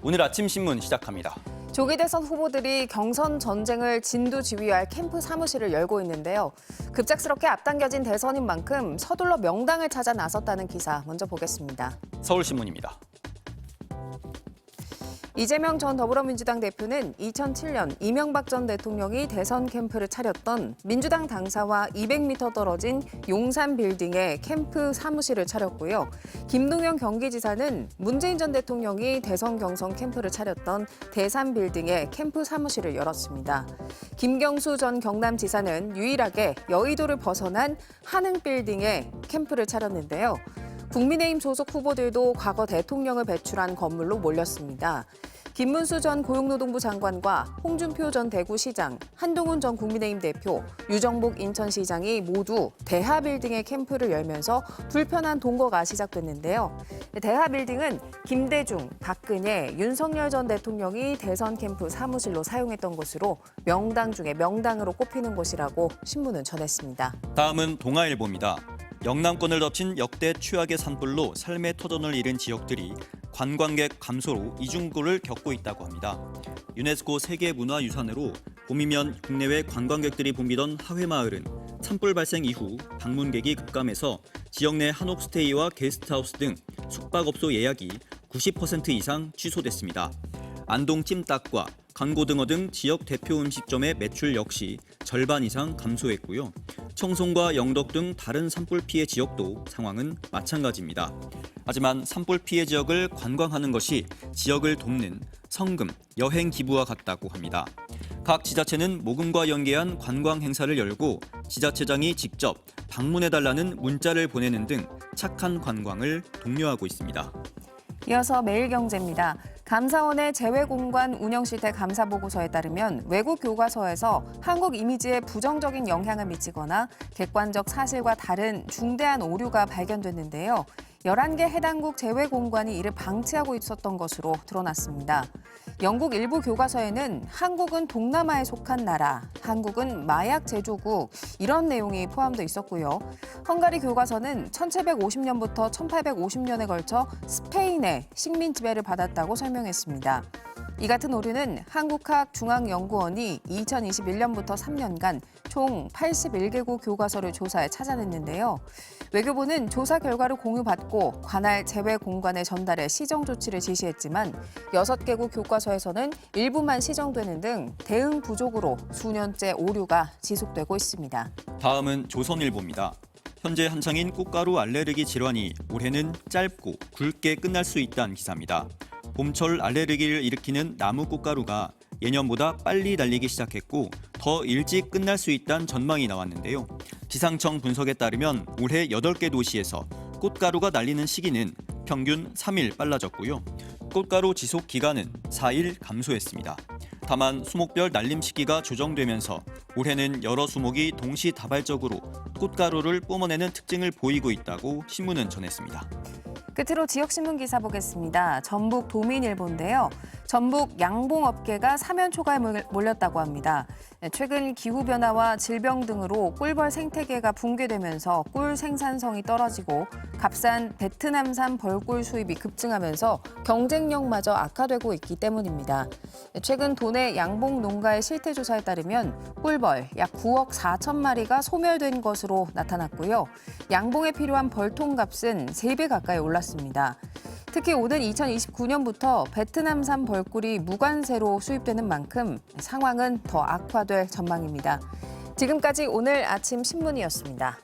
오늘 아침 신문 시작합니다. 조기 대선 후보들이 경선 전쟁을 진두지휘할 캠프 사무실을 열고 있는데요. 급작스럽게 앞당겨진 대선인 만큼 서둘러 명당을 찾아 나섰다는 기사 먼저 보겠습니다. 서울신문입니다. 이재명 전 더불어민주당 대표는 2007년 이명박 전 대통령이 대선 캠프를 차렸던 민주당 당사와 200m 떨어진 용산 빌딩에 캠프 사무실을 차렸고요. 김동연 경기지사는 문재인 전 대통령이 대선 경선 캠프를 차렸던 대산 빌딩에 캠프 사무실을 열었습니다. 김경수 전 경남지사는 유일하게 여의도를 벗어난 한흥 빌딩에 캠프를 차렸는데요. 국민의힘 소속 후보들도 과거 대통령을 배출한 건물로 몰렸습니다. 김문수 전 고용노동부 장관과 홍준표 전 대구시장, 한동훈 전 국민의힘 대표, 유정복 인천시장이 모두 대하빌딩에 캠프를 열면서 불편한 동거가 시작됐는데요. 대하빌딩은 김대중, 박근혜, 윤석열 전 대통령이 대선 캠프 사무실로 사용했던 곳으로 명당 중에 명당으로 꼽히는 곳이라고 신문은 전했습니다. 다음은 동아일보입니다. 영남권을 덮친 역대 최악의 산불로 삶의 터전을 잃은 지역들이 관광객 감소로 이중고를 겪고 있다고 합니다. 유네스코 세계문화유산으로 봄이면 국내외 관광객들이 붐비던 하회마을은 산불 발생 이후 방문객이 급감해서 지역 내 한옥스테이와 게스트하우스 등 숙박업소 예약이 90% 이상 취소됐습니다. 안동 찜닭과 강고등어 등 지역 대표 음식점의 매출 역시 절반 이상 감소했고요. 청송과 영덕 등 다른 산불 피해 지역도 상황은 마찬가지입니다. 하지만 산불 피해 지역을 관광하는 것이 지역을 돕는 성금, 여행 기부와 같다고 합니다. 각 지자체는 모금과 연계한 관광 행사를 열고 지자체장이 직접 방문해달라는 문자를 보내는 등 착한 관광을 독려하고 있습니다. 이어서 매일경제입니다. 감사원의 재외공관 운영실태 감사보고서에 따르면 외국 교과서에서 한국 이미지에 부정적인 영향을 미치거나 객관적 사실과 다른 중대한 오류가 발견됐는데요. 11개 해당국 재외공관이 이를 방치하고 있었던 것으로 드러났습니다. 영국 일부 교과서에는 한국은 동남아에 속한 나라, 한국은 마약 제조국 이런 내용이 포함돼 있었고요. 헝가리 교과서는 1750년부터 1850년에 걸쳐 스페인의 식민 지배를 받았다고 설명했습니다. 이 같은 오류는 한국학중앙연구원이 2021년부터 3년간 총 81개국 교과서를 조사해 찾아냈는데요. 외교부는 조사 결과를 공유받고 관할 재외 공관에 전달해 시정 조치를 지시했지만 6개국 교과서에서는 일부만 시정되는 등 대응 부족으로 수년째 오류가 지속되고 있습니다. 다음은 조선일보입니다. 현재 한창인 꽃가루 알레르기 질환이 올해는 짧고 굵게 끝날 수 있다는 기사입니다. 봄철 알레르기를 일으키는 나무 꽃가루가 예년보다 빨리 날리기 시작했고 더 일찍 끝날 수 있다는 전망이 나왔는데요. 기상청 분석에 따르면 올해 8개 도시에서 꽃가루가 날리는 시기는 평균 3일 빨라졌고요. 꽃가루 지속 기간은 4일 감소했습니다. 다만 수목별 날림 시기가 조정되면서 올해는 여러 수목이 동시다발적으로 꽃가루를 뿜어내는 특징을 보이고 있다고 신문은 전했습니다. 끝으로 지역신문 기사 보겠습니다. 전북 도민일보인데요. 전북 양봉업계가 사면 초과에 몰렸다고 합니다. 최근 기후변화와 질병 등으로 꿀벌 생태계가 붕괴되면서 꿀 생산성이 떨어지고 값싼 베트남산 벌꿀 수입이 급증하면서 경쟁력마저 악화되고 있기 때문입니다. 최근 도내 양봉 농가의 실태조사에 따르면 꿀벌 약 9억 4천 마리가 소멸된 것으로 나타났고요. 양봉에 필요한 벌통값은 3배 가까이 올랐습니다. 특히 오는 2029년부터 베트남산 벌꿀이 무관세로 수입되는 만큼 상황은 더 악화될 전망입니다. 지금까지 오늘 아침 신문이었습니다.